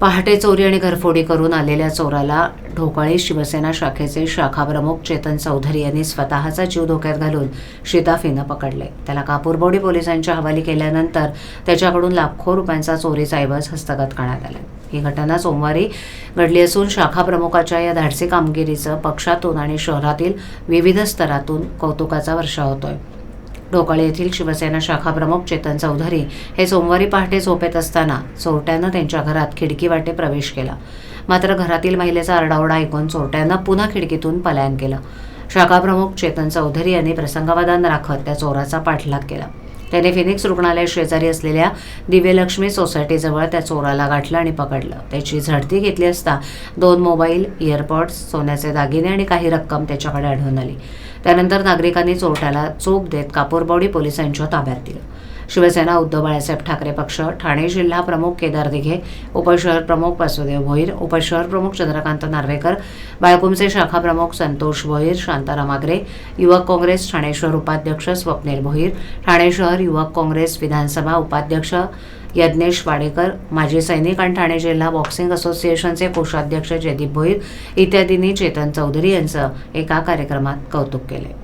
पहाटे चोरी आणि घरफोडी करून आलेल्या चोराला ढोकाळी शिवसेना शाखेचे शाखाप्रमुख चेतन चौधरी यांनी स्वतःचा जीव धोक्यात घालून शिताफीनं पकडले. त्याला कापूरबोडी पोलिसांच्या हवाली केल्यानंतर त्याच्याकडून लाखो रुपयांचा चोरीचा ऐवज हस्तगत करण्यात आला. ही घटना सोमवारी घडली असून शाखाप्रमुखाच्या या धाडसी कामगिरीचं पक्षातून आणि शहरातील विविध स्तरातून कौतुकाचा वर्षाव होतोय. ढोकाळी येथील शिवसेना शाखाप्रमुख चेतन चौधरी हे सोमवारी पहाटे झोपेत असताना चोरट्यानं त्यांच्या घरात खिडकीवाटे प्रवेश केला. मात्र घरातील महिलेचा आरडाओरडा ऐकून चोरट्यानं पुन्हा खिडकीतून पलायन केलं. शाखाप्रमुख चेतन चौधरी यांनी प्रसंगावधान राखत त्या चोराचा पाठलाग केला. त्याने फिनिक्स रुग्णालय शेजारी असलेल्या दिव्यलक्ष्मी सोसायटीजवळ त्या चोराला गाठलं आणि पकडलं. त्याची झडती घेतली असता 2 मोबाईल, इयरपॉड्स, सोन्याचे दागिने आणि काही रक्कम त्याच्याकडे आढळून आली. त्यानंतर नागरिकांनी चोरट्याला चोप देत कापूरबोडी पोलिसांच्या ताब्यात दिलं. शिवसेना उद्धव बाळासाहेब ठाकरे पक्ष, ठाणे जिल्हा प्रमुख केदार दिघे, उपशहर प्रमुख वासुदेव भोईर, उपशहर प्रमुख चंद्रकांत नार्वेकर, बाळकुमचे शाखा प्रमुख संतोष भोईर, शांताराम आगरे, युवक काँग्रेस ठाणे शहर उपाध्यक्ष स्वप्नील भोईर, ठाणे शहर युवक काँग्रेस विधानसभा उपाध्यक्ष यज्ञेश वाडेकर, माजी सैनिक आणि ठाणे जिल्हा बॉक्सिंग असोसिएशनचे कोषाध्यक्ष जयदीप भोईर इत्यादींनी चेतन चौधरी यांचं एका कार्यक्रमात कौतुक केले.